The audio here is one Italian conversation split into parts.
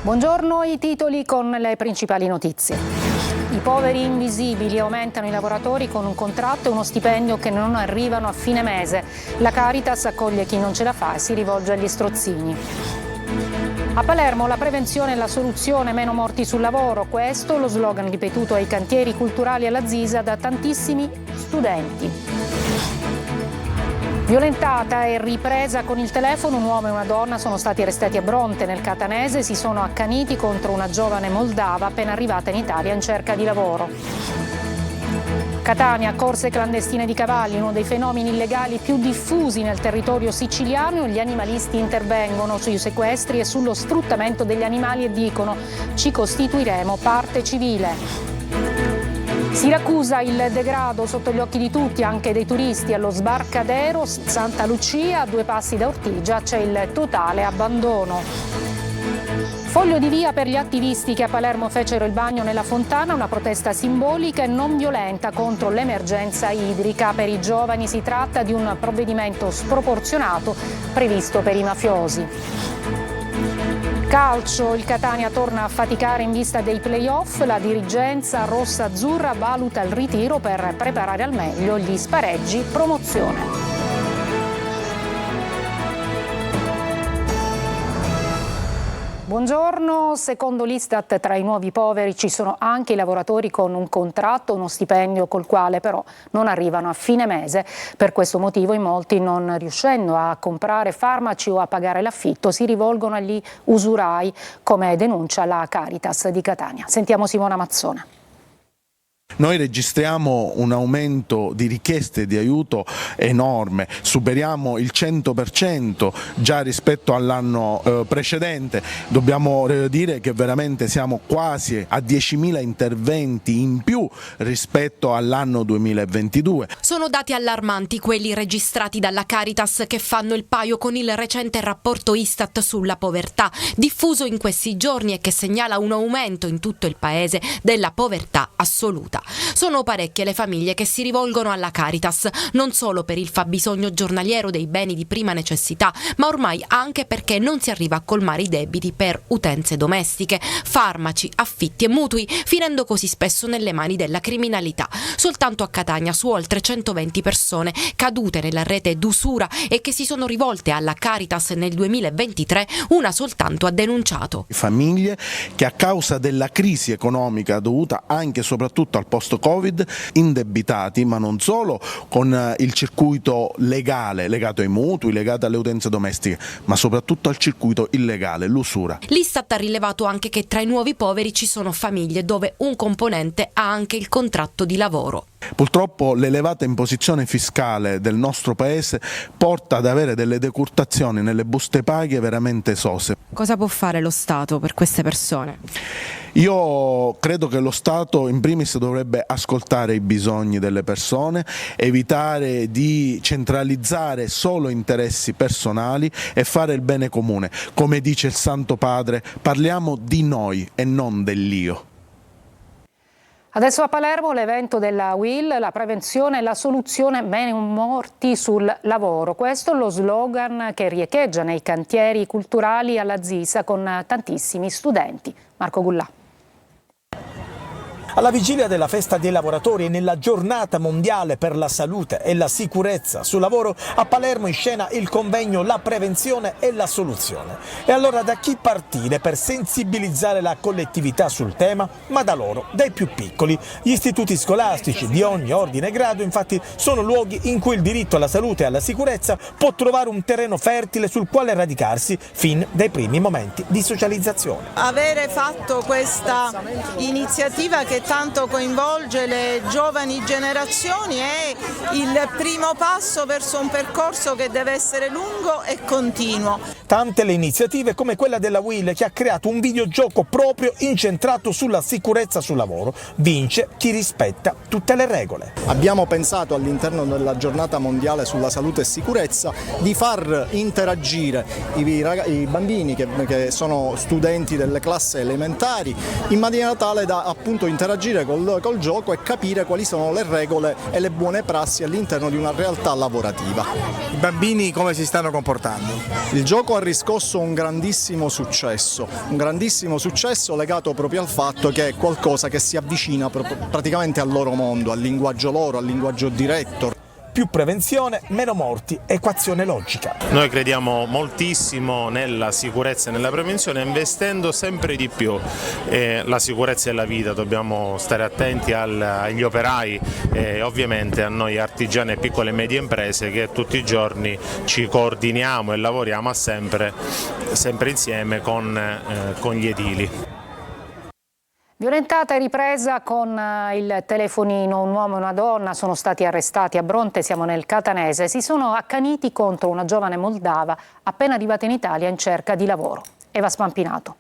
Buongiorno, i titoli con le principali notizie. I poveri invisibili, aumentano i lavoratori con un contratto e uno stipendio che non arrivano a fine mese. La Caritas accoglie chi non ce la fa e si rivolge agli strozzini. A Palermo la prevenzione è la soluzione, meno morti sul lavoro. Questo lo slogan ripetuto ai cantieri culturali alla Zisa da tantissimi studenti. Violentata e ripresa con il telefono, un uomo e una donna sono stati arrestati a Bronte, nel Catanese. Si sono accaniti contro una giovane moldava appena arrivata in Italia in cerca di lavoro. Catania, corse clandestine di cavalli, uno dei fenomeni illegali più diffusi nel territorio siciliano. Gli animalisti intervengono sui sequestri e sullo sfruttamento degli animali e dicono: ci costituiremo parte civile. Siracusa, il degrado sotto gli occhi di tutti, anche dei turisti. Allo sbarcadero Santa Lucia, a 2 passi da Ortigia, c'è il totale abbandono. Foglio di via per gli attivisti che a Palermo fecero il bagno nella fontana, una protesta simbolica e non violenta contro l'emergenza idrica. Per i giovani si tratta di un provvedimento sproporzionato previsto per i mafiosi. Calcio, il Catania torna a faticare in vista dei play-off. La dirigenza rossa-azzurra valuta il ritiro per preparare al meglio gli spareggi promozione. Buongiorno, secondo l'Istat tra i nuovi poveri ci sono anche i lavoratori con un contratto, uno stipendio col quale però non arrivano a fine mese. Per questo motivo in molti, non riuscendo a comprare farmaci o a pagare l'affitto, si rivolgono agli usurai, come denuncia la Caritas di Catania. Sentiamo Simona Mazzona. Noi registriamo un aumento di richieste di aiuto enorme, superiamo il 100% già rispetto all'anno precedente. Dobbiamo dire che veramente siamo quasi a 10.000 interventi in più rispetto all'anno 2022. Sono dati allarmanti quelli registrati dalla Caritas, che fanno il paio con il recente rapporto Istat sulla povertà, diffuso in questi giorni e che segnala un aumento in tutto il paese della povertà assoluta. Sono parecchie le famiglie che si rivolgono alla Caritas, non solo per il fabbisogno giornaliero dei beni di prima necessità, ma ormai anche perché non si arriva a colmare i debiti per utenze domestiche, farmaci, affitti e mutui, finendo così spesso nelle mani della criminalità. Soltanto a Catania, su oltre 120 persone cadute nella rete d'usura e che si sono rivolte alla Caritas nel 2023, una soltanto ha denunciato. Famiglie che a causa della crisi economica dovuta anche e soprattutto al post-Covid, indebitati, ma non solo, con il circuito legale legato ai mutui, legato alle utenze domestiche, ma soprattutto al circuito illegale, l'usura. L'Istat ha rilevato anche che tra i nuovi poveri ci sono famiglie dove un componente ha anche il contratto di lavoro. Purtroppo l'elevata imposizione fiscale del nostro paese porta ad avere delle decurtazioni nelle buste paga veramente esose. Cosa può fare lo Stato per queste persone? Io credo che lo Stato in primis dovrebbe ascoltare i bisogni delle persone, evitare di centralizzare solo interessi personali e fare il bene comune. Come dice il Santo Padre, parliamo di noi e non dell'io. Adesso a Palermo l'evento della UIL, la prevenzione e la soluzione, meno morti sul lavoro. Questo è lo slogan che riecheggia nei cantieri culturali alla Zisa con tantissimi studenti. Marco Gullà. Alla vigilia della festa dei lavoratori e nella giornata mondiale per la salute e la sicurezza sul lavoro, a Palermo in scena il convegno La prevenzione e la soluzione. E allora da chi partire per sensibilizzare la collettività sul tema? Ma da loro, dai più piccoli. Gli istituti scolastici di ogni ordine e grado infatti sono luoghi in cui il diritto alla salute e alla sicurezza può trovare un terreno fertile sul quale radicarsi fin dai primi momenti di socializzazione. Avere fatto questa iniziativa che tanto coinvolge le giovani generazioni è il primo passo verso un percorso che deve essere lungo e continuo. Tante le iniziative come quella della UIL, che ha creato un videogioco proprio incentrato sulla sicurezza sul lavoro. Vince chi rispetta tutte le regole. Abbiamo pensato all'interno della giornata mondiale sulla salute e sicurezza di far interagire i bambini che sono studenti delle classi elementari in maniera tale da appunto interagire interagire col gioco e capire quali sono le regole e le buone prassi all'interno di una realtà lavorativa. I bambini come si stanno comportando? Il gioco ha riscosso un grandissimo successo legato proprio al fatto che è qualcosa che si avvicina praticamente al loro mondo, al linguaggio loro, al linguaggio diretto. Più prevenzione, meno morti, equazione logica. Noi crediamo moltissimo nella sicurezza e nella prevenzione, investendo sempre di più. La sicurezza è la vita, dobbiamo stare attenti agli operai e ovviamente a noi artigiani e piccole e medie imprese che tutti i giorni ci coordiniamo e lavoriamo sempre insieme con gli edili. Violentata e ripresa con il telefonino, un uomo e una donna sono stati arrestati a Bronte, siamo nel Catanese, si sono accaniti contro una giovane moldava appena arrivata in Italia in cerca di lavoro. Eva Spampinato.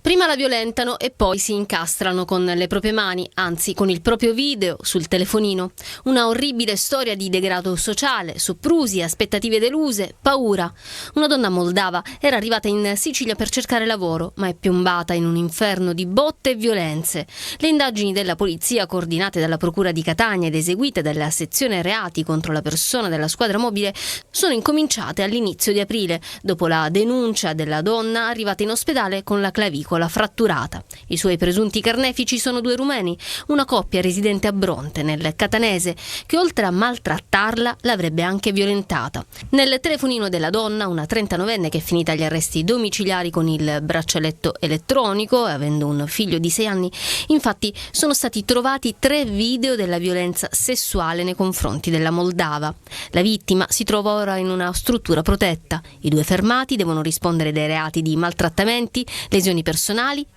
Prima la violentano e poi si incastrano con le proprie mani, anzi con il proprio video sul telefonino. Una orribile storia di degrado sociale, soprusi, aspettative deluse, paura. Una donna moldava era arrivata in Sicilia per cercare lavoro, ma è piombata in un inferno di botte e violenze. Le indagini della polizia, coordinate dalla Procura di Catania ed eseguite dalla sezione reati contro la persona della squadra mobile, sono incominciate all'inizio di aprile, dopo la denuncia della donna arrivata in ospedale con la clavicola fratturata. I suoi presunti carnefici sono 2 rumeni, una coppia residente a Bronte, nel Catanese, che oltre a maltrattarla l'avrebbe anche violentata. Nel telefonino della donna, una 39enne che è finita agli arresti domiciliari con il braccialetto elettronico, avendo un figlio di 6 anni, infatti sono stati trovati 3 video della violenza sessuale nei confronti della moldava. La vittima si trova ora in una struttura protetta. I 2 fermati devono rispondere dei reati di maltrattamenti, lesioni personali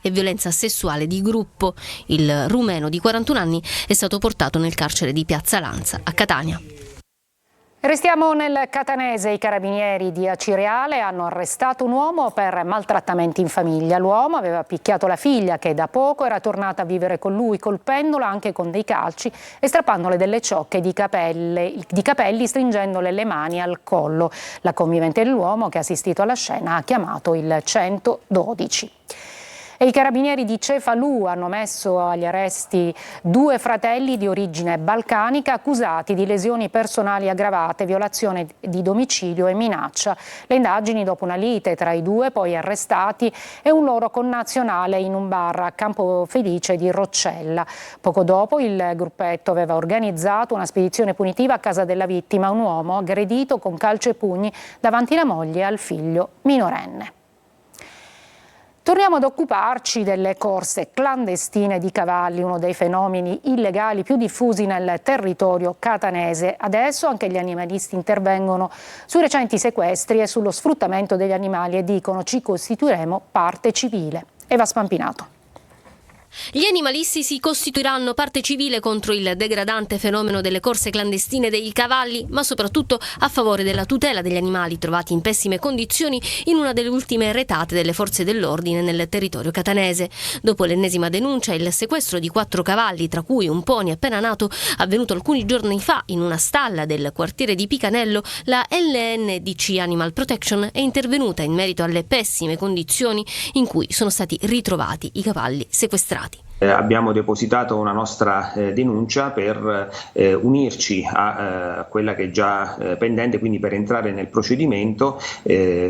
e violenza sessuale di gruppo. Il rumeno di 41 anni è stato portato nel carcere di Piazza Lanza a Catania. Restiamo nel Catanese. I carabinieri di Acireale hanno arrestato un uomo per maltrattamenti in famiglia. L'uomo aveva picchiato la figlia che da poco era tornata a vivere con lui, colpendola anche con dei calci e strappandole delle ciocche di capelli, stringendole le mani al collo. La convivente dell'uomo, che ha assistito alla scena, ha chiamato il 112. E i carabinieri di Cefalù hanno messo agli arresti 2 fratelli di origine balcanica accusati di lesioni personali aggravate, violazione di domicilio e minaccia. Le indagini dopo una lite tra i 2, poi arrestati, e un loro connazionale in un bar a Campofelice di Roccella. Poco dopo il gruppetto aveva organizzato una spedizione punitiva a casa della vittima, un uomo aggredito con calci e pugni davanti alla moglie e al figlio minorenne. Torniamo ad occuparci delle corse clandestine di cavalli, uno dei fenomeni illegali più diffusi nel territorio catanese. Adesso anche gli animalisti intervengono sui recenti sequestri e sullo sfruttamento degli animali e dicono: ci costituiremo parte civile. Eva Spampinato. Gli animalisti si costituiranno parte civile contro il degradante fenomeno delle corse clandestine dei cavalli, ma soprattutto a favore della tutela degli animali trovati in pessime condizioni in una delle ultime retate delle forze dell'ordine nel territorio catanese. Dopo l'ennesima denuncia e il sequestro di 4 cavalli, tra cui un pony appena nato, avvenuto alcuni giorni fa in una stalla del quartiere di Picanello, la LNDC Animal Protection è intervenuta in merito alle pessime condizioni in cui sono stati ritrovati i cavalli sequestrati. Abbiamo depositato una nostra denuncia per unirci a quella che è già pendente, quindi per entrare nel procedimento,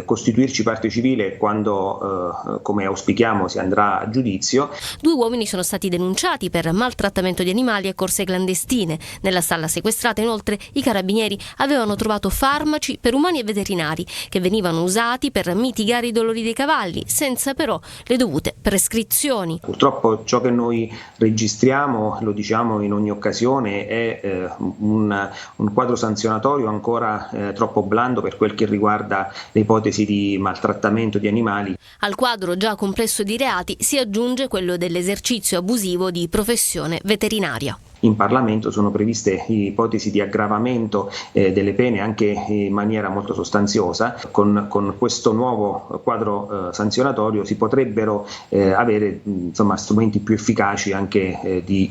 costituirci parte civile quando, come auspichiamo, si andrà a giudizio. 2 uomini sono stati denunciati per maltrattamento di animali e corse clandestine. Nella stalla sequestrata, inoltre, i carabinieri avevano trovato farmaci per umani e veterinari che venivano usati per mitigare i dolori dei cavalli, senza però le dovute prescrizioni. Purtroppo ciò che noi registriamo, lo diciamo in ogni occasione, è un quadro sanzionatorio ancora troppo blando per quel che riguarda le ipotesi di maltrattamento di animali. Al quadro già complesso di reati si aggiunge quello dell'esercizio abusivo di professione veterinaria. In Parlamento sono previste ipotesi di aggravamento delle pene anche in maniera molto sostanziosa. Con questo nuovo quadro sanzionatorio si potrebbero avere strumenti più efficaci anche di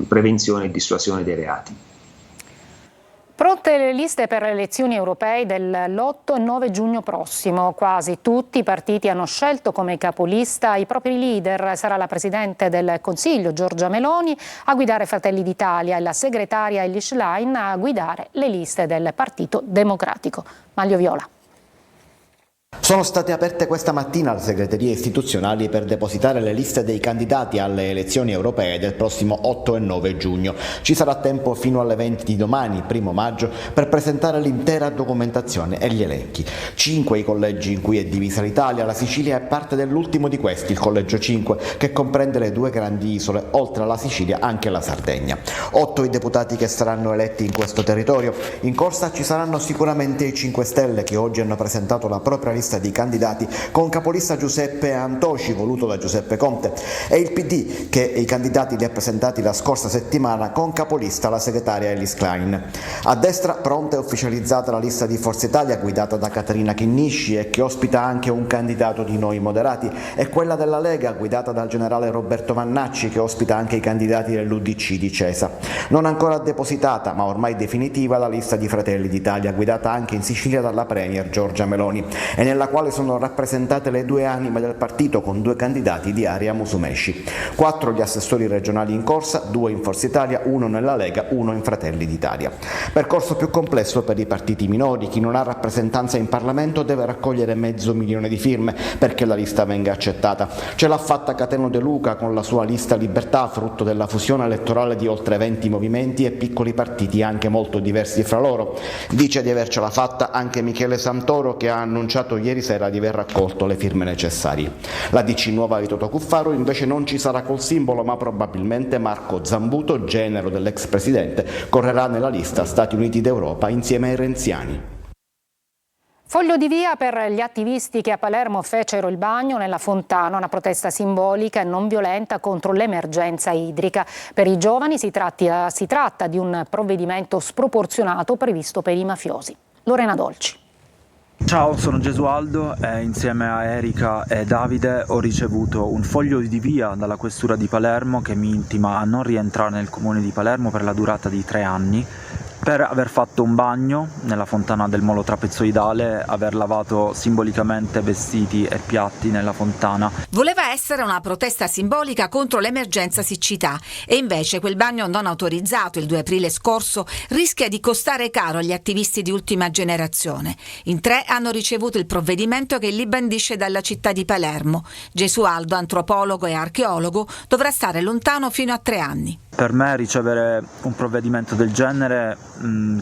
prevenzione e dissuasione dei reati. Pronto Alte le liste per le elezioni europee dell'8 e 9 giugno prossimo. Quasi tutti i partiti hanno scelto come capolista i propri leader. Sarà la Presidente del Consiglio, Giorgia Meloni, a guidare Fratelli d'Italia e la segretaria Elly Schlein a guidare le liste del Partito Democratico. Maglio Viola. Sono state aperte questa mattina le segreterie istituzionali per depositare le liste dei candidati alle elezioni europee del prossimo 8 e 9 giugno. Ci sarà tempo fino alle 20 di domani, 1 maggio, per presentare l'intera documentazione e gli elenchi. 5 i collegi in cui è divisa l'Italia, la Sicilia è parte dell'ultimo di questi, il collegio 5, che comprende le 2 grandi isole, oltre alla Sicilia anche la Sardegna. 8 i deputati che saranno eletti in questo territorio. In corsa ci saranno sicuramente i 5 Stelle, che oggi hanno presentato la propria lista di candidati con capolista Giuseppe Antoci, voluto da Giuseppe Conte, e il PD, che i candidati li ha presentati la scorsa settimana con capolista la segretaria Elly Schlein. A destra pronta e ufficializzata la lista di Forza Italia guidata da Caterina Chinnisci e che ospita anche un candidato di Noi Moderati, e quella della Lega guidata dal generale Roberto Vannacci, che ospita anche i candidati dell'UDC di Cesa. Non ancora depositata ma ormai definitiva la lista di Fratelli d'Italia guidata anche in Sicilia dalla Premier Giorgia Meloni, e nella quale sono rappresentate le 2 anime del partito con 2 candidati di area Musumesci. 4 gli assessori regionali in corsa, 2 in Forza Italia, 1 nella Lega, 1 in Fratelli d'Italia. Percorso più complesso per i partiti minori. Chi non ha rappresentanza in Parlamento deve raccogliere 500.000 di firme perché la lista venga accettata. Ce l'ha fatta Cateno De Luca con la sua lista Libertà, frutto della fusione elettorale di oltre 20 movimenti e piccoli partiti anche molto diversi fra loro. Dice di avercela fatta anche Michele Santoro, che ha annunciato ieri sera di aver raccolto le firme necessarie. La DC nuova di Toto Cuffaro invece non ci sarà col simbolo, ma probabilmente Marco Zambuto, genero dell'ex presidente, correrà nella lista Stati Uniti d'Europa insieme ai renziani. Foglio di via per gli attivisti che a Palermo fecero il bagno nella fontana, una protesta simbolica e non violenta contro l'emergenza idrica. Per i giovani si tratta di un provvedimento sproporzionato previsto per i mafiosi. Lorena Dolci. Ciao, sono Gesualdo e insieme a Erika e Davide ho ricevuto un foglio di via dalla Questura di Palermo che mi intima a non rientrare nel comune di Palermo per la durata di 3 anni, per aver fatto un bagno nella fontana del molo trapezoidale, aver lavato simbolicamente vestiti e piatti nella fontana. Voleva essere una protesta simbolica contro l'emergenza siccità e invece quel bagno non autorizzato il 2 aprile scorso rischia di costare caro agli attivisti di ultima generazione. In 3 hanno ricevuto il provvedimento che li bandisce dalla città di Palermo. Gesualdo, antropologo e archeologo, dovrà stare lontano fino a 3 anni. Per me ricevere un provvedimento del genere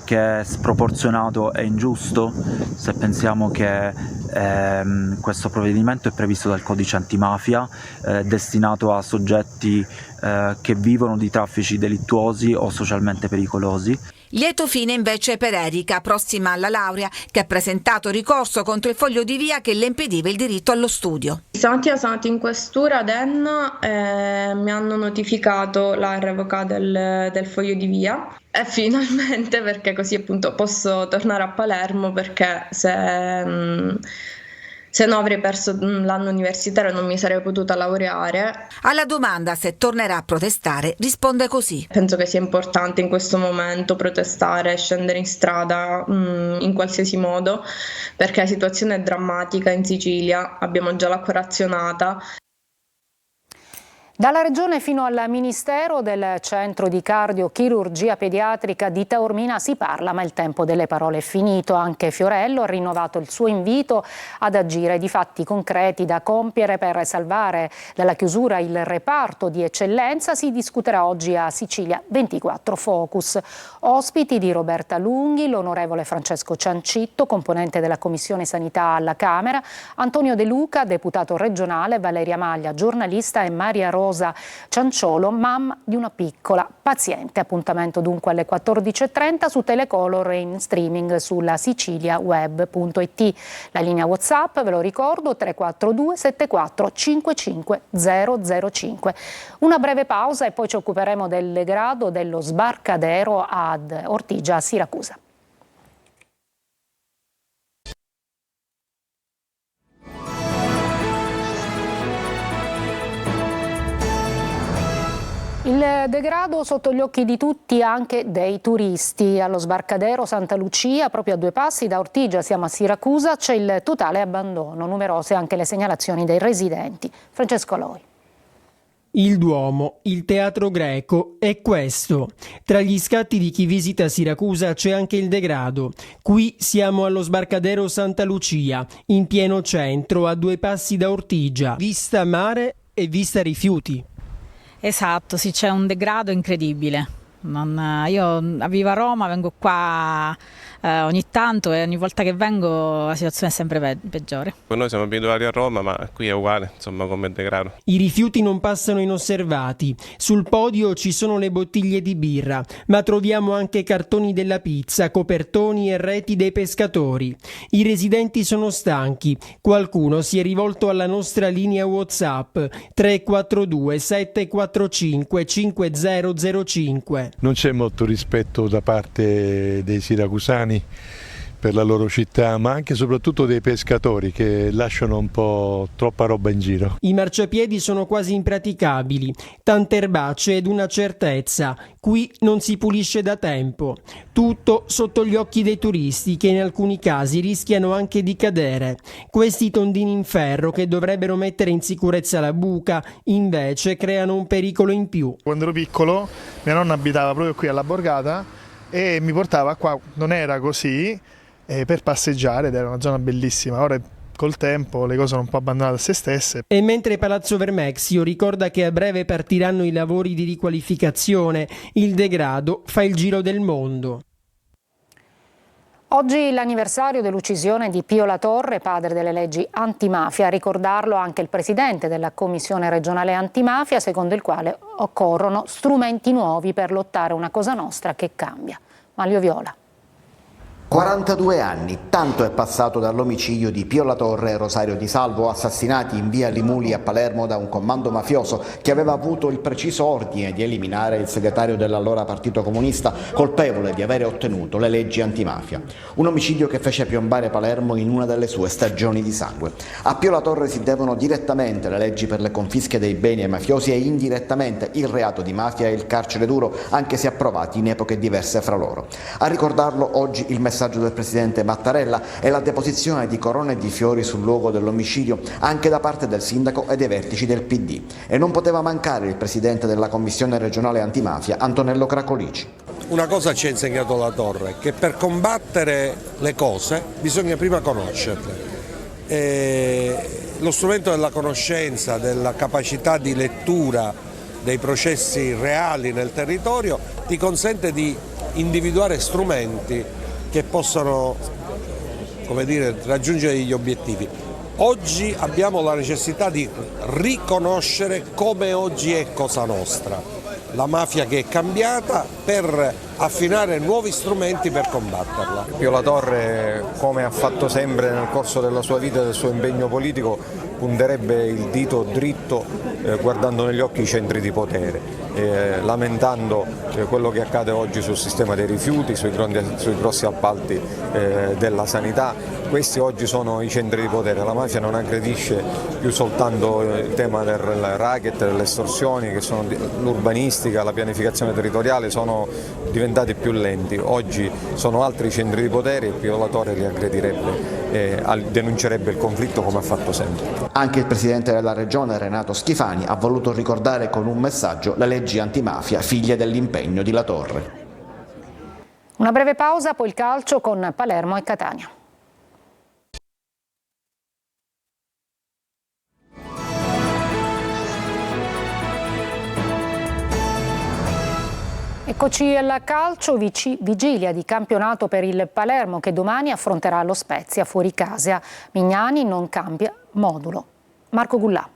che è sproporzionato e ingiusto, se pensiamo che questo provvedimento è previsto dal codice antimafia, destinato a soggetti che vivono di traffici delittuosi o socialmente pericolosi. Lieto fine invece per Erika, prossima alla laurea, che ha presentato ricorso contro il foglio di via che le impediva il diritto allo studio. Stamattina sono andata in questura ad Enna e mi hanno notificato la revoca del foglio di via. E finalmente, perché così appunto posso tornare a Palermo, perché se no avrei perso l'anno universitario e non mi sarei potuta laureare. Alla domanda se tornerà a protestare risponde così: penso che sia importante in questo momento protestare, scendere in strada in qualsiasi modo, perché la situazione è drammatica in Sicilia, abbiamo già l'acqua razionata. Dalla Regione fino al Ministero del Centro di Cardiochirurgia Pediatrica di Taormina si parla, ma il tempo delle parole è finito. Anche Fiorello ha rinnovato il suo invito ad agire di fatti concreti da compiere per salvare dalla chiusura il reparto di eccellenza. Si discuterà oggi a Sicilia 24 Focus. Ospiti di Roberta Lunghi, l'onorevole Francesco Ciancitto, componente della Commissione Sanità alla Camera, Antonio De Luca, deputato regionale, Valeria Maglia, giornalista, e Maria Rosa Cianciolo, mamma di una piccola paziente. Appuntamento dunque alle 14.30 su Telecolor e in streaming sulla siciliaweb.it. La linea WhatsApp, ve lo ricordo, 342 74 55 005. Una breve pausa e poi ci occuperemo del degrado dello sbarcadero ad Ortigia, Siracusa. Il degrado sotto gli occhi di tutti, anche dei turisti. Allo sbarcadero Santa Lucia, proprio a 2 passi da Ortigia, siamo a Siracusa, c'è il totale abbandono. Numerose anche le segnalazioni dei residenti. Francesco Loi. Il Duomo, il Teatro Greco è questo. Tra gli scatti di chi visita Siracusa c'è anche il degrado. Qui siamo allo sbarcadero Santa Lucia, in pieno centro, a 2 passi da Ortigia. Vista mare e vista rifiuti. Esatto, sì, c'è un degrado incredibile. Io vivo a Roma, vengo qua ogni tanto e ogni volta che vengo la situazione è sempre peggiore. Noi siamo abituati a Roma, ma qui è uguale, insomma, come degrado. I rifiuti non passano inosservati. Sul podio ci sono le bottiglie di birra, ma troviamo anche cartoni della pizza, copertoni e reti dei pescatori. I residenti sono stanchi. Qualcuno si è rivolto alla nostra linea WhatsApp 342 745 5005. Non c'è molto rispetto da parte dei siracusani per la loro città, ma anche e soprattutto dei pescatori che lasciano un po' troppa roba in giro. I marciapiedi sono quasi impraticabili, tante erbacce ed una certezza: qui non si pulisce da tempo. Tutto sotto gli occhi dei turisti che in alcuni casi rischiano anche di cadere. Questi tondini in ferro che dovrebbero mettere in sicurezza la buca, invece creano un pericolo in più. Quando ero piccolo mia nonna abitava proprio qui alla borgata e mi portava qua, non era così, per passeggiare ed era una zona bellissima. Ora col tempo le cose sono un po' abbandonate a se stesse. E mentre Palazzo Vermexio ricorda che a breve partiranno i lavori di riqualificazione, il degrado fa il giro del mondo. Oggi l'anniversario dell'uccisione di Pio La Torre, padre delle leggi antimafia. A ricordarlo anche il presidente della Commissione regionale antimafia, secondo il quale occorrono strumenti nuovi per lottare una Cosa Nostra che cambia. Manlio Viola. 42 anni, tanto è passato dall'omicidio di Pio La Torre e Rosario Di Salvo, assassinati in via Limuli a Palermo da un comando mafioso che aveva avuto il preciso ordine di eliminare il segretario dell'allora Partito Comunista, colpevole di avere ottenuto le leggi antimafia. Un omicidio che fece piombare Palermo in una delle sue stagioni di sangue. A Pio La Torre si devono direttamente le leggi per le confische dei beni ai mafiosi e indirettamente il reato di mafia e il carcere duro, anche se approvati in epoche diverse fra loro. A ricordarlo oggi il messaggio del presidente Mattarella e la deposizione di corone di fiori sul luogo dell'omicidio anche da parte del sindaco e dei vertici del PD. E non poteva mancare il presidente della commissione regionale antimafia, Antonello Cracolici. Una cosa ci ha insegnato La Torre, che per combattere le cose bisogna prima conoscerle. Lo strumento della conoscenza, della capacità di lettura dei processi reali nel territorio ti consente di individuare strumenti che possano, come dire, raggiungere gli obiettivi. Oggi abbiamo la necessità di riconoscere come oggi è Cosa Nostra, la mafia che è cambiata, per affinare nuovi strumenti per combatterla. Pio La Torre, come ha fatto sempre nel corso della sua vita e del suo impegno politico, punterebbe il dito dritto guardando negli occhi i centri di potere. Lamentando quello che accade oggi sul sistema dei rifiuti, sui grossi appalti della sanità. Questi oggi sono i centri di potere. La mafia non aggredisce più soltanto il tema del racket, delle estorsioni, che sono l'urbanistica, la pianificazione territoriale, sono diventati più lenti. Oggi sono altri i centri di potere e Pio La Torre li aggredirebbe, denuncerebbe il conflitto come ha fatto sempre. Anche il presidente della regione, Renato Schifani, ha voluto ricordare con un messaggio le leggi antimafia, figlie dell'impegno di La Torre. Una breve pausa, poi il calcio con Palermo e Catania. Eccoci al calcio, vigilia di campionato per il Palermo che domani affronterà lo Spezia fuori casa. Mignani non cambia modulo. Marco Gullà.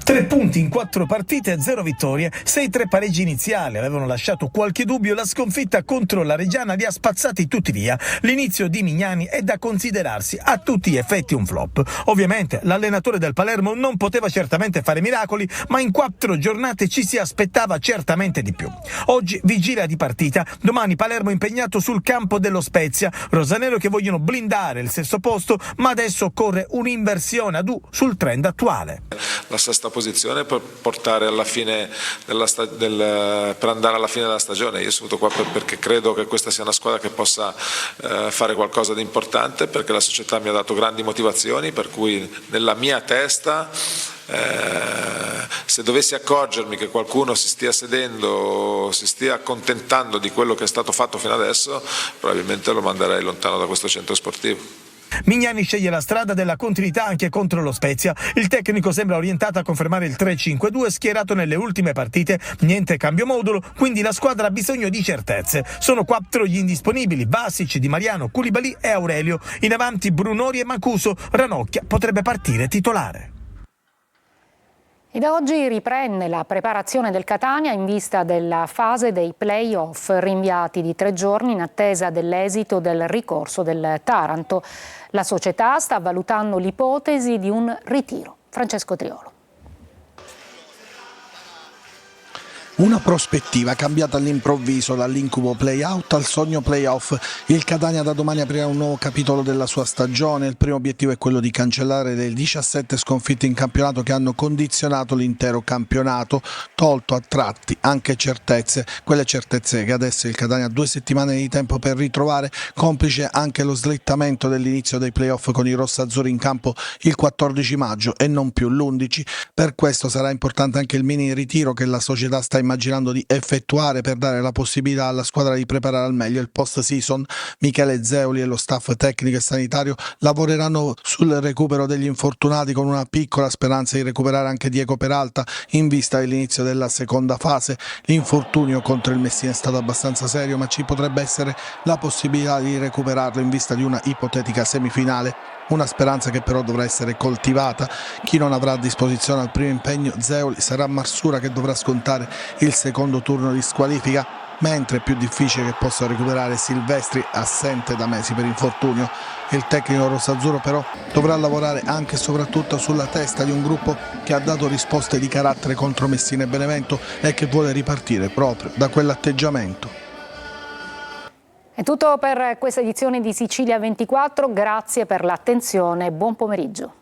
3 punti in 4 partite e 0 vittorie, 6-3 pareggi iniziali avevano lasciato qualche dubbio. La sconfitta contro la Reggiana li ha spazzati tutti via. L'inizio di Mignani è da considerarsi a tutti gli effetti un flop. Ovviamente l'allenatore del Palermo non poteva certamente fare miracoli, ma in 4 giornate ci si aspettava certamente di più. Oggi vigilia di partita, domani Palermo impegnato sul campo dello Spezia, rosanero che vogliono blindare il 6° posto, ma adesso occorre un'inversione ad U sul trend attuale. La sesta posizione posizione per portare alla fine per andare alla fine della stagione. Io sono venuto qua perché credo che questa sia una squadra che possa fare qualcosa di importante, perché la società mi ha dato grandi motivazioni, per cui nella mia testa se dovessi accorgermi che qualcuno si stia sedendo, si stia accontentando di quello che è stato fatto fino adesso, probabilmente lo manderei lontano da questo centro sportivo. Mignani sceglie la strada della continuità anche contro lo Spezia. Il tecnico sembra orientato a confermare il 3-5-2 schierato nelle ultime partite, niente cambio modulo, quindi la squadra ha bisogno di certezze. Sono 4 gli indisponibili: Vasic, Di Mariano, Koulibaly e Aurelio. In avanti Brunori e Mancuso. Ranocchia potrebbe partire titolare. E da oggi riprende la preparazione del Catania in vista della fase dei play-off, rinviati di 3 giorni in attesa dell'esito del ricorso del Taranto. La società sta valutando l'ipotesi di un ritiro. Francesco Triolo. Una prospettiva cambiata all'improvviso dall'incubo play-out al sogno play-off. Il Catania da domani aprirà un nuovo capitolo della sua stagione. Il primo obiettivo è quello di cancellare le 17 sconfitte in campionato che hanno condizionato l'intero campionato, tolto a tratti anche certezze, quelle certezze che adesso il Catania ha 2 settimane di tempo per ritrovare, complice anche lo slittamento dell'inizio dei play-off con i rossazzurri in campo il 14 maggio e non più l'11. Per questo sarà importante anche il mini ritiro che la società sta immaginando di effettuare per dare la possibilità alla squadra di preparare al meglio il post-season. Michele Zeoli e lo staff tecnico e sanitario lavoreranno sul recupero degli infortunati con una piccola speranza di recuperare anche Diego Peralta in vista dell'inizio della seconda fase. L'infortunio contro il Messina è stato abbastanza serio, ma ci potrebbe essere la possibilità di recuperarlo in vista di una ipotetica semifinale. Una speranza che però dovrà essere coltivata. Chi non avrà a disposizione al primo impegno Zeoli sarà Marsura, che dovrà scontare il secondo turno di squalifica, mentre è più difficile che possa recuperare Silvestri, assente da mesi per infortunio. Il tecnico rossazzurro però dovrà lavorare anche e soprattutto sulla testa di un gruppo che ha dato risposte di carattere contro Messina e Benevento e che vuole ripartire proprio da quell'atteggiamento. È tutto per questa edizione di Sicilia 24, grazie per l'attenzione e buon pomeriggio.